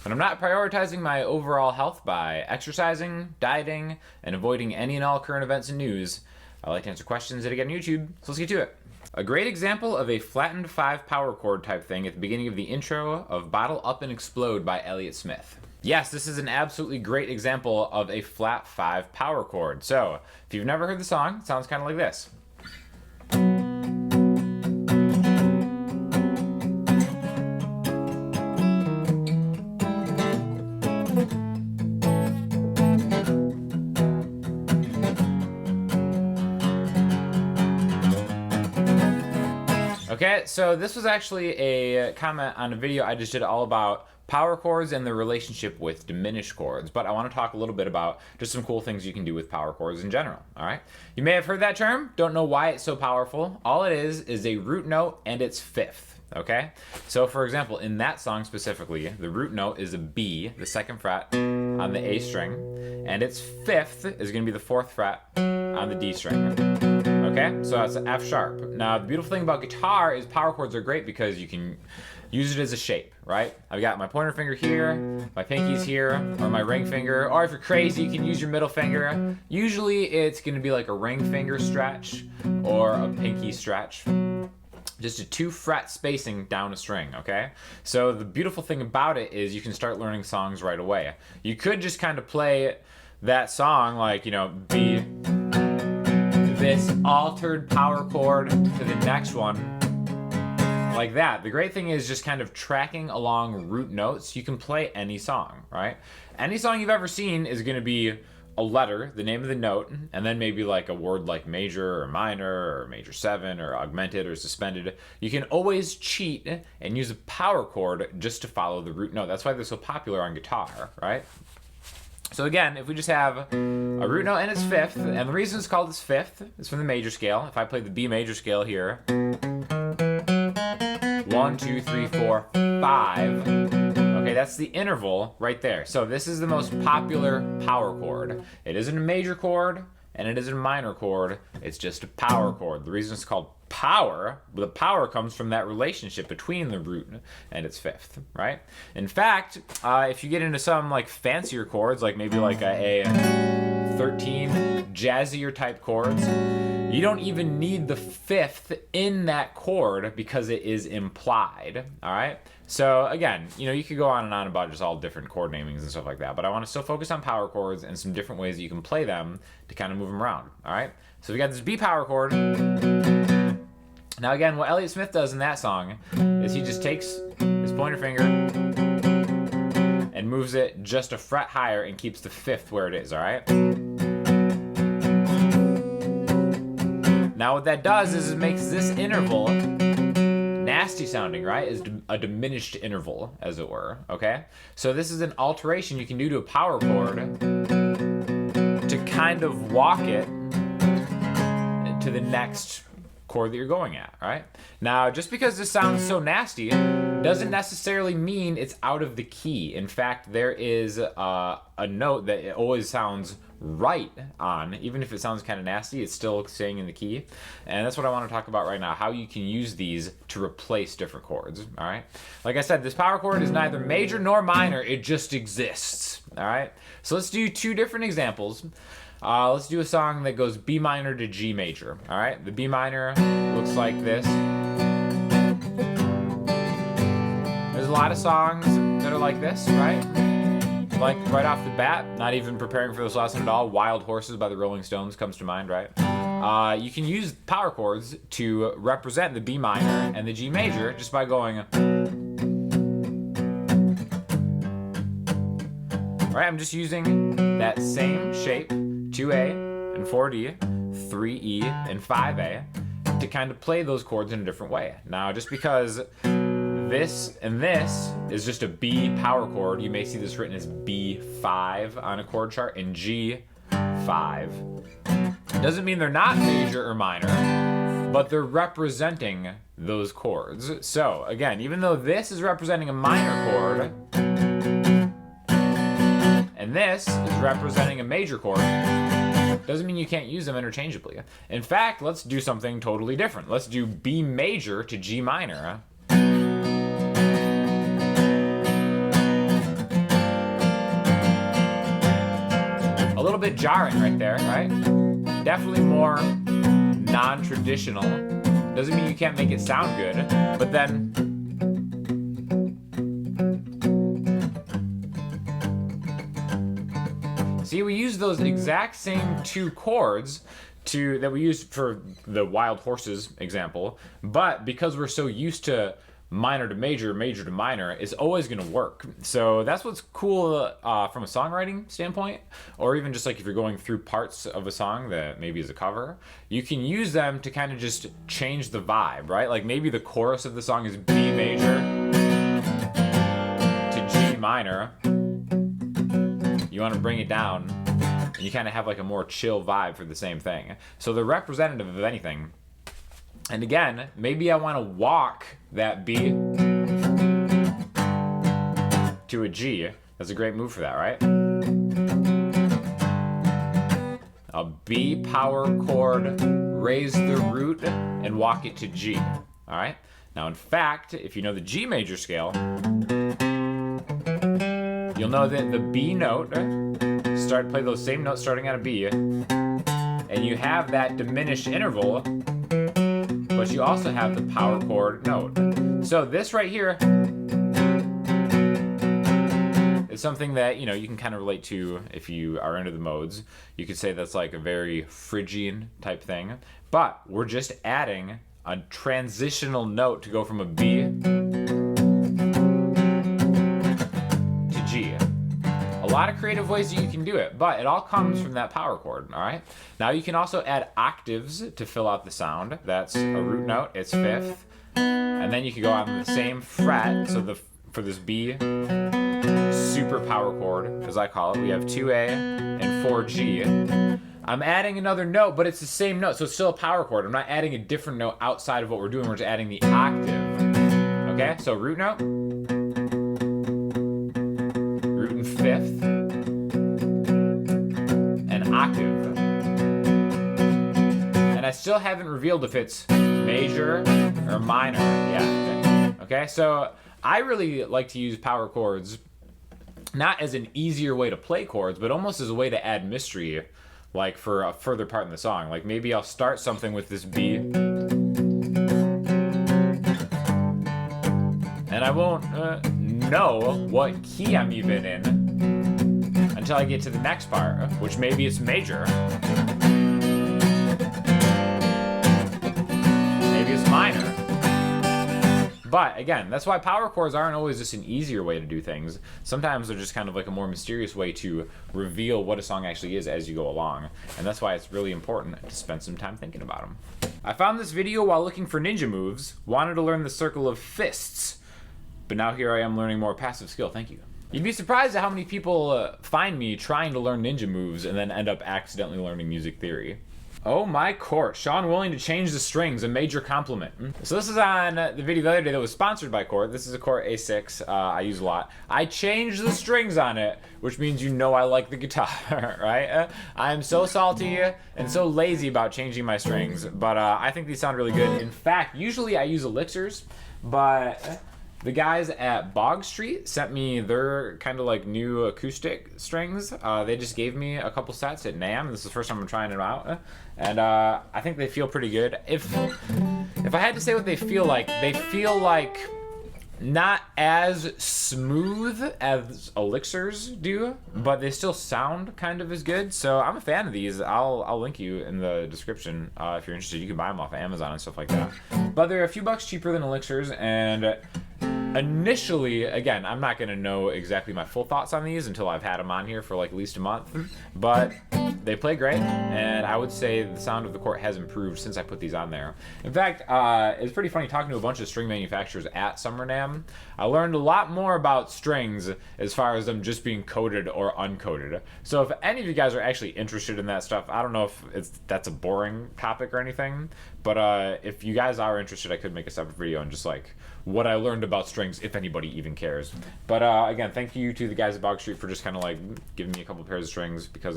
When I'm not prioritizing my overall health by exercising, dieting, and avoiding any and all current events and news, I like to answer questions that I get on YouTube, so let's get to it. A great example of a flattened 5 power chord type thing at the beginning of the intro of Bottle Up and Explode by Elliott Smith. Yes, this is an absolutely great example of a flat 5 power chord. So, if you've never heard the song, it sounds kind of like this. Okay, so this was actually a comment on a video I just did all about power chords and their relationship with diminished chords, but I want to talk a little bit about just some cool things you can do with power chords in general, all right? You may have heard that term, don't know why it's so powerful. All it is a root note and it's fifth, okay? So for example, in that song specifically, the root note is a B, the 2nd fret on the A string, and its fifth is going to be the 4th fret on the D string. Okay, so that's an F sharp. Now, the beautiful thing about guitar is power chords are great because you can use it as a shape, right? I've got my pointer finger here, my pinky's here, or my ring finger, or if you're crazy, you can use your middle finger. Usually, it's gonna be like a ring finger stretch or a pinky stretch. Just a 2-fret spacing down a string, okay? So the beautiful thing about it is you can start learning songs right away. You could just kind of play that song like, you know, B, this altered power chord to the next one, like that. The great thing is just kind of tracking along root notes. You can play any song, right? Any song you've ever seen is going to be a letter, the name of the note, and then maybe like a word like major or minor or major 7 or augmented or suspended. You can always cheat and use a power chord just to follow the root note. That's why they're so popular on guitar, right? So again, if we just have a root note and it's fifth, and the reason it's called its fifth is from the major scale. If I play the B major scale here, 1, 2, 3, 4, 5. Okay, that's the interval right there. So this is the most popular power chord. It isn't a major chord, and it isn't a minor chord. It's just a power chord. The reason it's called power, the power comes from that relationship between the root and its fifth, right? In fact, if you get into some like fancier chords, like maybe like a 13 jazzier type chords, you don't even need the fifth in that chord because it is implied, all right? So again, you know, you could go on and on about just all different chord namings and stuff like that, but I want to still focus on power chords and some different ways that you can play them to kind of move them around, all right? So we got this B power chord. Now again, what Elliott Smith does in that song is he just takes his pointer finger and moves it just a fret higher and keeps the fifth where it is, all right? Now what that does is it makes this interval nasty sounding, right? Is a diminished interval, as it were, okay? So this is an alteration you can do to a power chord to kind of walk it to the next chord that you're going at, right? Now, just because this sounds so nasty doesn't necessarily mean it's out of the key. In fact, there is a note that it always sounds right on. Even if it sounds kind of nasty, it's still staying in the key. And that's what I want to talk about right now, how you can use these to replace different chords, all right? Like I said, this power chord is neither major nor minor, it just exists, all right? So let's do 2 different examples. Let's do a song that goes B minor to G major, all right? The B minor looks like this. There's a lot of songs that are like this, right? Like right off the bat, not even preparing for this lesson at all, Wild Horses by the Rolling Stones comes to mind, right? You can use power chords to represent the B minor and the G major just by going... Right, I'm just using that same shape, 2A and 4D, 3E and 5A, to kind of play those chords in a different way. Now, just because this and this is just a B power chord, you may see this written as B5 on a chord chart and G5. It doesn't mean they're not major or minor, but they're representing those chords. So, again, even though this is representing a minor chord, and this is representing a major chord, doesn't mean you can't use them interchangeably. In fact, let's do something totally different. Let's do B major to G minor. bit jarring right there, right? Definitely more non-traditional. Doesn't mean you can't make it sound good, but then see, we use those exact same two chords that we used for the Wild Horses example, but because we're so used to minor to major, major to minor, it's always going to work. So that's what's cool from a songwriting standpoint, or even just like if you're going through parts of a song that maybe is a cover, you can use them to kind of just change the vibe, right? Like maybe the chorus of the song is B major to G minor. You want to bring it down, and you kind of have like a more chill vibe for the same thing. So they're representative of anything. And again, maybe I want to walk that B to a G. That's a great move for that, right? A B power chord, raise the root, and walk it to G. All right? Now, in fact, if you know the G major scale, you'll know that the B note, play those same notes starting at a B, and you have that diminished interval, but you also have the power chord note. So this right here is something that, you know, you can kind of relate to if you are into the modes. You could say that's like a very Phrygian type thing, but we're just adding a transitional note to go from a B to G. A lot of creative ways that you can do it, but it all comes from that power chord, all right? Now you can also add octaves to fill out the sound. That's a root note, it's fifth. And then you can go on the same fret, so for this B super power chord, as I call it, we have 2A and 4G. I'm adding another note, but it's the same note, so it's still a power chord. I'm not adding a different note outside of what we're doing, we're just adding the octave. Okay, so root note, root and fifth, and octave. And I still haven't revealed if it's major or minor. Yeah, okay, so I really like to use power chords not as an easier way to play chords, but almost as a way to add mystery, like for a further part in the song. Like maybe I'll start something with this B, and I won't know what key I'm even in until I get to the next part, which maybe it's major, maybe it's minor. But again, that's why power chords aren't always just an easier way to do things. Sometimes they're just kind of like a more mysterious way to reveal what a song actually is as you go along. And that's why it's really important to spend some time thinking about them. I found this video while looking for ninja moves, wanted to learn the circle of fists, but now here I am learning more passive skill. Thank you. You'd be surprised at how many people find me trying to learn ninja moves and then end up accidentally learning music theory. Oh my Cort, Sean willing to change the strings, a major compliment. So this is on the video the other day that was sponsored by Cort. This is a Cort A6 I use a lot. I changed the strings on it, which means you know I like the guitar, right? I'm so salty and so lazy about changing my strings, but I think these sound really good. In fact, usually I use elixirs, but the guys at Bog Street sent me their kind of like new acoustic strings. They just gave me a couple sets at NAMM. This is the first time I'm trying them out. And I think they feel pretty good. If I had to say what they feel like not as smooth as elixirs do, but they still sound kind of as good. So I'm a fan of these. I'll link you in the description if you're interested. You can buy them off of Amazon and stuff like that. But they're a few bucks cheaper than elixirs, and initially, again, I'm not going to know exactly my full thoughts on these until I've had them on here for like at least a month, but they play great, and I would say the sound of the Cort has improved since I put these on there. In fact, it's pretty funny talking to a bunch of string manufacturers at Summer NAMM. I learned a lot more about strings as far as them just being coated or uncoated. So if any of you guys are actually interested in that stuff, I don't know if that's a boring topic or anything, but if you guys are interested, I could make a separate video on just like what I learned about strings, if anybody even cares. But again, thank you to the guys at Bog Street for just kind of like giving me a couple pairs of strings, because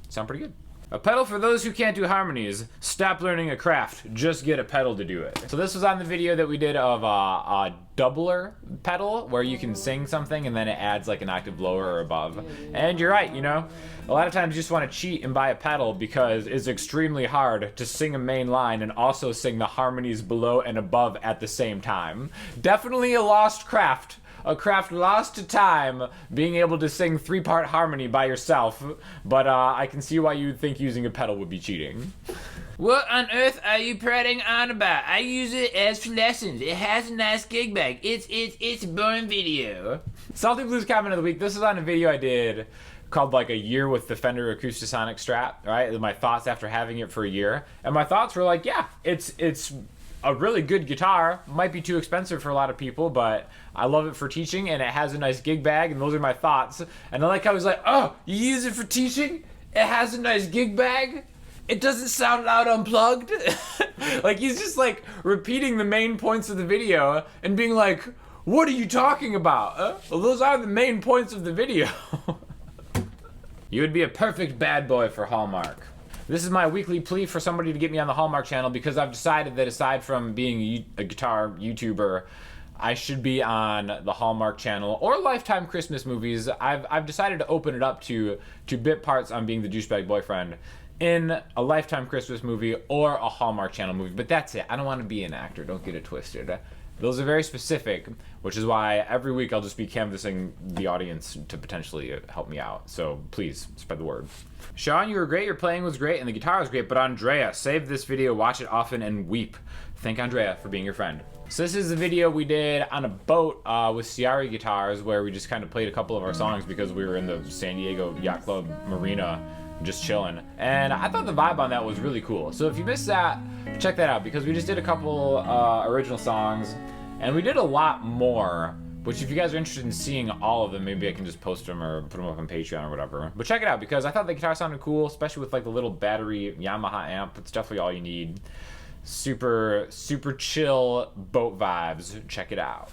sound pretty good. A pedal for those who can't do harmonies. Stop learning a craft. Just get a pedal to do it. So this was on the video that we did of a doubler pedal, where you can sing something and then it adds like an octave lower or above. And you're right, you know, a lot of times you just want to cheat and buy a pedal because it's extremely hard to sing a main line and also sing the harmonies below and above at the same time. Definitely a lost craft. A craft lost to time, being able to sing 3-part harmony by yourself, but I can see why you'd think using a pedal would be cheating. What on earth are you prating on about? I use it as for lessons. It has a nice gig bag. It's a boring video. Salty Blues comment of the week. This is on a video I did called like a year with the Fender Acoustasonic Strat, right? My thoughts after having it for a year. And my thoughts were like, yeah, it's a really good guitar. Might be too expensive for a lot of people, but I love it for teaching, and it has a nice gig bag, and those are my thoughts. And I like how he's like, oh, you use it for teaching? It has a nice gig bag? It doesn't sound loud unplugged? Like, he's just like repeating the main points of the video and being like, what are you talking about? Well, those are the main points of the video. You would be a perfect bad boy for Hallmark. This is my weekly plea for somebody to get me on the Hallmark channel, because I've decided that aside from being a guitar YouTuber, I should be on the Hallmark channel or Lifetime Christmas movies. I've decided to open it up to bit parts on being the douchebag boyfriend in a Lifetime Christmas movie or a Hallmark channel movie, but that's it. I don't want to be an actor, don't get it twisted. Those are very specific, which is why every week I'll just be canvassing the audience to potentially help me out. So please, spread the word. Sean, you were great, your playing was great, and the guitar was great, but Andrea, save this video, watch it often, and weep. Thank Andrea for being your friend. So this is the video we did on a boat with Ciari guitars, where we just kind of played a couple of our songs because we were in the San Diego Yacht Club Marina just chilling. And I thought the vibe on that was really cool. So if you missed that, check that out, because we just did a couple original songs, and we did a lot more, which if you guys are interested in seeing all of them, maybe I can just post them or put them up on Patreon or whatever. But check it out, because I thought the guitar sounded cool, especially with like the little battery Yamaha amp. It's definitely all you need. Super, super chill boat vibes. Check it out.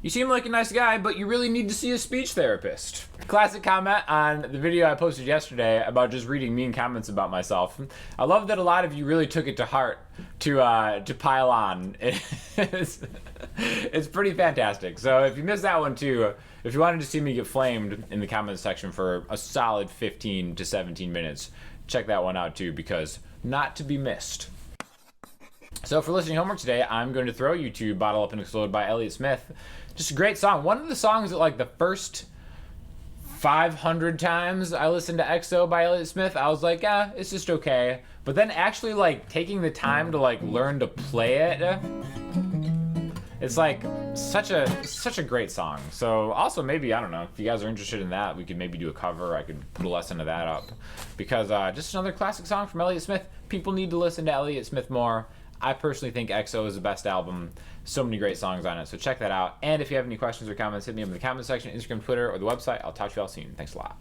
You seem like a nice guy, but you really need to see a speech therapist. Classic comment on the video I posted yesterday about just reading mean comments about myself. I love that a lot of you really took it to heart to pile on. It's pretty fantastic. So if you missed that one too, if you wanted to see me get flamed in the comments section for a solid 15 to 17 minutes, check that one out too, because not to be missed. So for listening homework today, I'm going to throw you to Bottle Up and Explode by Elliott Smith. Just a great song. One of the songs that like the first 500 times I listened to EXO by Elliott Smith, I was like, yeah, it's just okay. But then actually like taking the time to like learn to play it, it's like such a great song. So also maybe, I don't know, if you guys are interested in that, we could maybe do a cover. I could put a lesson of that up, because just another classic song from Elliott Smith. People need to listen to Elliott Smith more. I personally think EXO is the best album. So many great songs on it, so check that out. And if you have any questions or comments, hit me up in the comment section, Instagram, Twitter, or the website. I'll talk to you all soon. Thanks a lot.